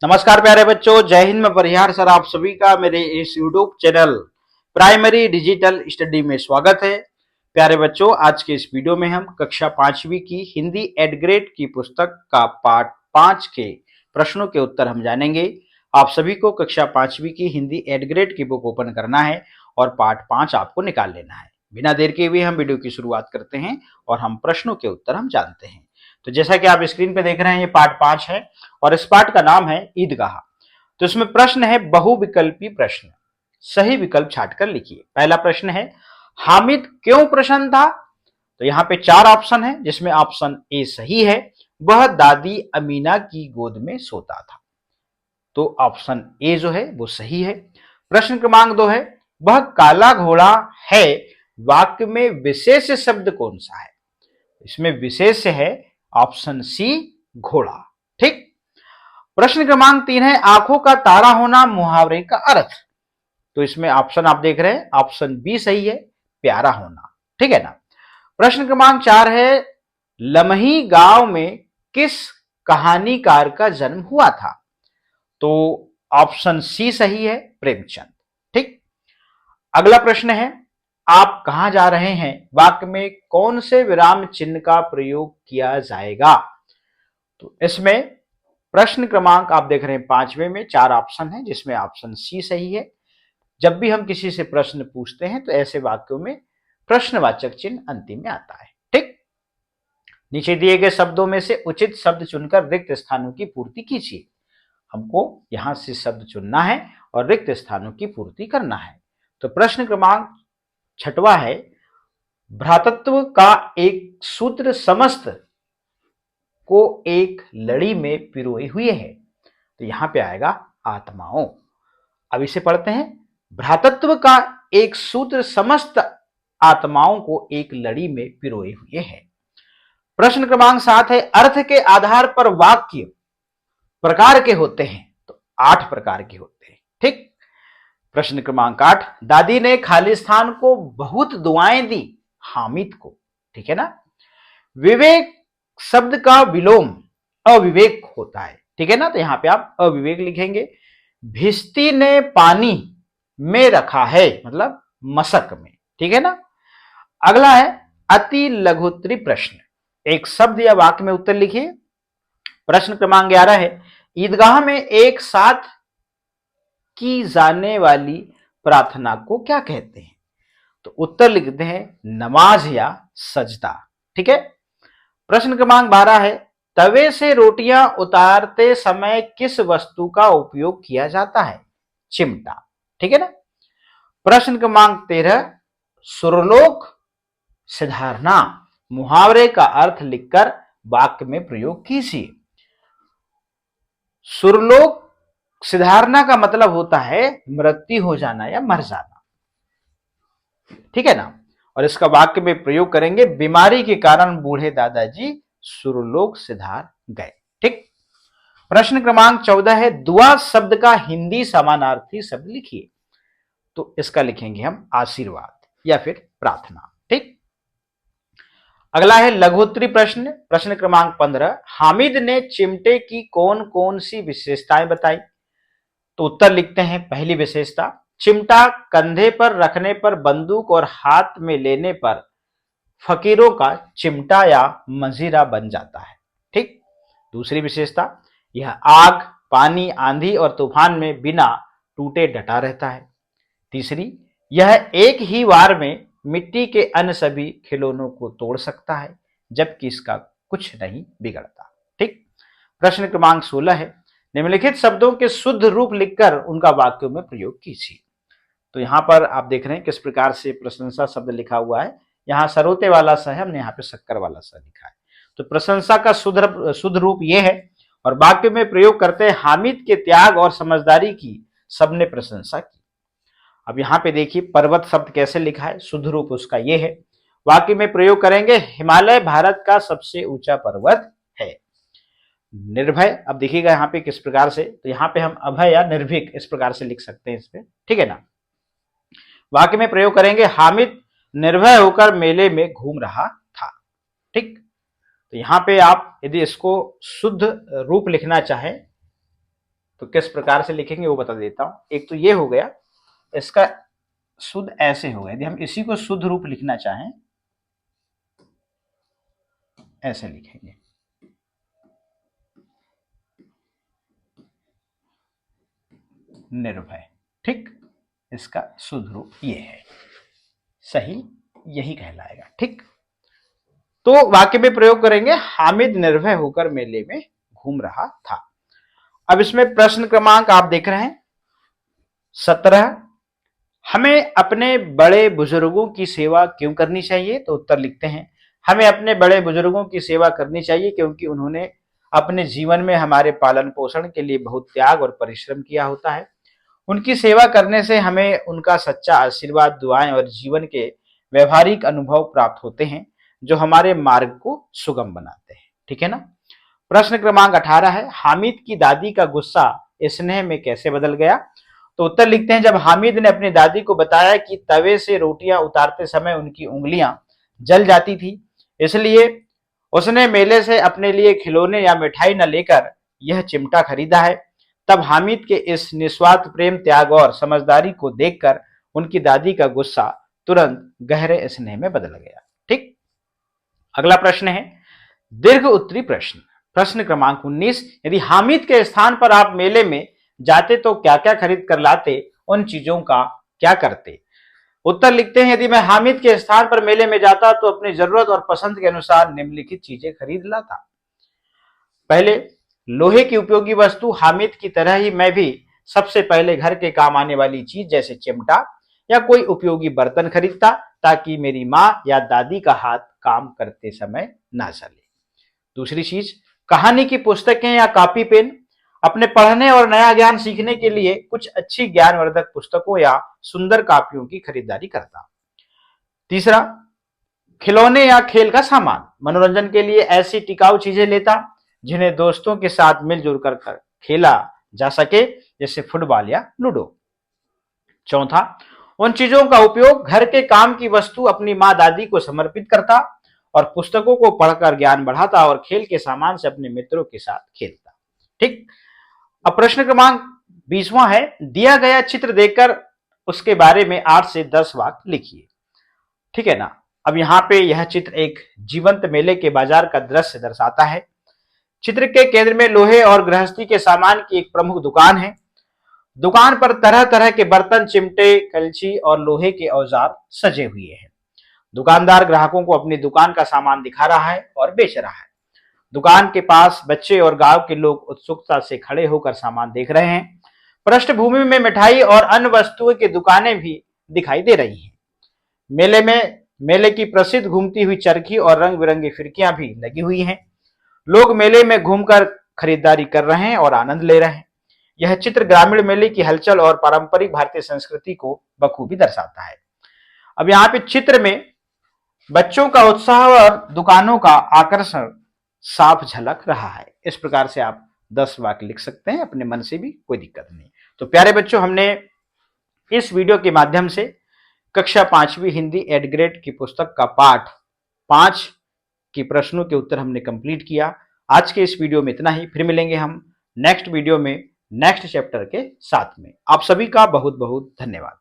नमस्कार प्यारे बच्चों, जय हिंद। मैं परिहार सर आप सभी का मेरे इस YouTube channel primary digital study में स्वागत है। प्यारे बच्चों, आज के इस वीडियो में हम कक्षा 5वीं की हिंदी एड ग्रेड की पुस्तक का पाठ 5 के प्रश्नों के उत्तर हम जानेंगे। आप सभी को कक्षा 5वीं की हिंदी एड ग्रेड की बुक ओपन करना है और पाठ 5 आपको निकाल लेना है। बिना देर के हुए हम वीडियो की शुरुआत करते हैं और हम प्रश्नों के उत्तर हम जानते हैं। तो जैसा कि आप स्क्रीन पे देख रहे हैं, ये पाठ 5 है और इस पाठ का नाम है ईदगाह। तो इसमें प्रश्न है बहुविकल्पी प्रश्न। सही विकल्प छांटकर लिखिए। पहला प्रश्न है, हामिद क्यों प्रसन्न था? तो यहाँ पे 4 ऑप्शन है, जिसमें ऑप्शन ए सही है, वह दादी अमीना की गोद में सोता था। तो ऑप्शन ए जो है वो सही है। प्रश्न क्रमांक 2 है, वह काला घोड़ा है, वाक्य में विशेष शब्द कौन सा है? इसमें विशेष है ऑप्शन सी, घोड़ा। ठीक। प्रश्न क्रमांक 3 है, आंखों का तारा होना मुहावरे का अर्थ। तो इसमें ऑप्शन आप देख रहे हैं, ऑप्शन बी सही है, प्यारा होना। ठीक है ना। प्रश्न क्रमांक 4 है, लमही गांव में किस कहानीकार का जन्म हुआ था? तो ऑप्शन सी सही है, प्रेमचंद। ठीक। अगला प्रश्न है, आप कहां जा रहे हैं, वाक्य में कौन से विराम चिन्ह का प्रयोग किया जाएगा? तो इसमें प्रश्न क्रमांक आप देख रहे हैं 5वें में 4 ऑप्शन है, जिसमें ऑप्शन सी सही है। जब भी हम किसी से प्रश्न पूछते हैं तो ऐसे वाक्यों में प्रश्नवाचक चिन्ह अंतिम में आता है। ठीक। नीचे दिए गए शब्दों में से उचित शब्द चुनकर रिक्त स्थानों की पूर्ति कीजिए। हमको यहां से शब्द चुनना है और रिक्त स्थानों की पूर्ति करना है। तो प्रश्न क्रमांक 6वां है, भ्रातृत्व का एक सूत्र समस्त को एक लड़ी में पिरोए हुए है। तो यहां पे आएगा आत्माओं। अब इसे पढ़ते हैं, भ्रातृत्व का एक सूत्र समस्त आत्माओं को एक लड़ी में पिरोए हुए है। प्रश्न क्रमांक 7 है, अर्थ के आधार पर वाक्य प्रकार के होते हैं। तो 8 प्रकार के होते हैं। ठीक। प्रश्न क्रमांक 8, दादी ने खालिस्तान को बहुत दुआएं दी हामिद को। ठीक है ना। विवेक शब्द का विलोम अविवेक होता है। ठीक है ना। तो यहां पे आप अविवेक लिखेंगे। भिश्ती ने पानी में रखा है, मतलब मशक में। ठीक है ना। अगला है अति लघुत्तरी प्रश्न। एक शब्द या वाक्य में उत्तर लिखिए। प्रश्न क्रमांक 11 है, ईदगाह में एक साथ की जाने वाली प्रार्थना को क्या कहते हैं? तो उत्तर लिखते हैं नमाज या सजदा। ठीक है। प्रश्न क्रमांक 12 है, तवे से रोटियां उतारते समय किस वस्तु का उपयोग किया जाता है? चिमटा। ठीक है ना। प्रश्न क्रमांक 13, सुरलोक सिधारना मुहावरे का अर्थ लिखकर वाक्य में प्रयोग कीजिए। सुरलोक सिधारना का मतलब होता है मृत्यु हो जाना या मर जाना। ठीक है ना। और इसका वाक्य में प्रयोग करेंगे, बीमारी के कारण बूढ़े दादाजी सुरलोक सिधार गए। ठीक। प्रश्न क्रमांक 14 है, दुआ शब्द का हिंदी समानार्थी शब्द लिखिए। तो इसका लिखेंगे हम आशीर्वाद या फिर प्रार्थना। ठीक। अगला है लघुत्तरी प्रश्न। प्रश्न क्रमांक 15, हामिद ने चिमटे की कौन कौन सी विशेषताएं बताई? तो उत्तर लिखते हैं, पहली विशेषता, चिमटा कंधे पर रखने पर, बंदूक और हाथ में लेने पर फकीरों का चिमटा या मंजीरा बन जाता है। ठीक। दूसरी विशेषता, यह आग, पानी, आंधी और तूफान में बिना टूटे डटा रहता है। तीसरी, यह एक ही वार में मिट्टी के अन्य सभी खिलौनों को तोड़ सकता है, जबकि इसका कुछ नहीं बिगड़ता। ठीक। प्रश्न क्रमांक 16 है, निम्नलिखित शब्दों के शुद्ध रूप लिखकर उनका वाक्यों में प्रयोग कीजिए। तो यहां पर आप देख रहे हैं किस प्रकार से प्रशंसा शब्द लिखा हुआ है। यहाँ सरोते वाला सा है, हमने यहाँ पे शक्कर वाला सा लिखा है। तो प्रशंसा का शुद्ध रूप यह है और वाक्य में प्रयोग करते हैं, हामिद के त्याग और समझदारी की सबने प्रशंसा की। अब यहाँ पे देखिए पर्वत शब्द कैसे लिखा है, शुद्ध रूप उसका ये है। वाक्य में प्रयोग करेंगे, हिमालय भारत का सबसे ऊंचा पर्वत है। निर्भय, अब देखिएगा यहाँ पे किस प्रकार से, तो यहाँ पे हम अभय या निर्भीक इस प्रकार से लिख सकते हैं इस पे। ठीक है ना। वाक्य में प्रयोग करेंगे, हामिद निर्भय होकर मेले में घूम रहा था। ठीक। तो यहां पे आप यदि इसको शुद्ध रूप लिखना चाहें तो किस प्रकार से लिखेंगे वो बता देता हूं। एक तो ये हो गया, इसका शुद्ध ऐसे हो गया। यदि हम इसी को शुद्ध रूप लिखना चाहें ऐसे लिखेंगे, निर्भय। ठीक, इसका शुद्ध रूप ये है, सही यही कहलाएगा। ठीक, तो वाक्य में प्रयोग करेंगे, हामिद निर्भय होकर मेले में घूम रहा था। अब इसमें प्रश्न क्रमांक आप देख रहे हैं 17, हमें अपने बड़े बुजुर्गों की सेवा क्यों करनी चाहिए? तो उत्तर लिखते हैं, हमें अपने बड़े बुजुर्गों की सेवा करनी चाहिए क्योंकि उन्होंने अपने जीवन में हमारे पालन पोषण के लिए बहुत त्याग और परिश्रम किया होता है। उनकी सेवा करने से हमें उनका सच्चा आशीर्वाद, दुआएं और जीवन के व्यवहारिक अनुभव प्राप्त होते हैं जो हमारे मार्ग को सुगम बनाते हैं। ठीक है ना। प्रश्न क्रमांक 18 है, हामिद की दादी का गुस्सा स्नेह में कैसे बदल गया? तो उत्तर लिखते हैं, जब हामिद ने अपनी दादी को बताया कि तवे से रोटियां उतारते समय उनकी उंगलियां जल जाती थी, इसलिए उसने मेले से अपने लिए खिलौने या मिठाई न लेकर यह चिमटा खरीदा है, तब हामिद के इस निस्वार्थ प्रेम, त्याग और समझदारी को देखकर उनकी दादी का गुस्सा तुरंत गहरे स्नेह में बदल गया। ठीक, अगला प्रश्न है दीर्घ उत्तरी प्रश्न। प्रश्न क्रमांक 19, यदि हामिद के स्थान पर आप मेले में जाते तो क्या क्या खरीद कर लाते, उन चीजों का क्या करते? उत्तर लिखते हैं, यदि मैं हामिद के स्थान पर मेले में जाता तो अपनी जरूरत और पसंद के अनुसार निम्नलिखित चीजें खरीद लाता। पहले, लोहे की उपयोगी वस्तु। हामिद की तरह ही मैं भी सबसे पहले घर के काम आने वाली चीज जैसे चिमटा या कोई उपयोगी बर्तन खरीदता ताकि मेरी माँ या दादी का हाथ काम करते समय ना जले। दूसरी चीज, कहानी की पुस्तकें या कॉपी पेन। अपने पढ़ने और नया ज्ञान सीखने के लिए कुछ अच्छी ज्ञानवर्धक पुस्तकों या सुंदर कॉपियों की खरीदारी करता। तीसरा, खिलौने या खेल का सामान। मनोरंजन के लिए ऐसी टिकाऊ चीजें लेता जिन्हें दोस्तों के साथ मिलजुल कर खेला जा सके, जैसे फुटबॉल या लूडो। चौथा, उन चीजों का उपयोग घर के काम की वस्तु अपनी माँ दादी को समर्पित करता और पुस्तकों को पढ़कर ज्ञान बढ़ाता और खेल के सामान से अपने मित्रों के साथ खेलता। ठीक, अब प्रश्न क्रमांक 20वां है, दिया गया चित्र देखकर उसके बारे में 8 से 10 वाक्य लिखिए। ठीक है ना। अब यहाँ पे यह चित्र एक जीवंत मेले के बाजार का दृश्य दर्शाता है। चित्र के केंद्र में लोहे और गृहस्थी के सामान की एक प्रमुख दुकान है। दुकान पर तरह तरह के बर्तन, चिमटे, कलछी और लोहे के औजार सजे हुए हैं। दुकानदार ग्राहकों को अपनी दुकान का सामान दिखा रहा है और बेच रहा है। दुकान के पास बच्चे और गांव के लोग उत्सुकता से खड़े होकर सामान देख रहे हैं। पृष्ठभूमि में मिठाई और अन्य वस्तुओं की दुकानें भी दिखाई दे रही हैं। मेले की प्रसिद्ध घूमती हुई चरखी और रंग बिरंगी फिरकियां भी लगी हुई हैं। लोग मेले में घूमकर खरीदारी कर रहे हैं और आनंद ले रहे हैं। यह चित्र ग्रामीण मेले की हलचल और पारंपरिक भारतीय संस्कृति को बखूबी दर्शाता है। अब यहाँ पे चित्र में बच्चों का उत्साह और दुकानों का आकर्षण साफ झलक रहा है। इस प्रकार से आप 10 वाक्य लिख सकते हैं अपने मन से भी, कोई दिक्कत नहीं। तो प्यारे बच्चों, हमने इस वीडियो के माध्यम से कक्षा 5वीं हिंदी एड ग्रेड की पुस्तक का पाठ 5 की प्रश्नों के उत्तर हमने कंप्लीट किया। आज के इस वीडियो में इतना ही। फिर मिलेंगे हम नेक्स्ट वीडियो में नेक्स्ट चैप्टर के साथ में। आप सभी का बहुत बहुत धन्यवाद।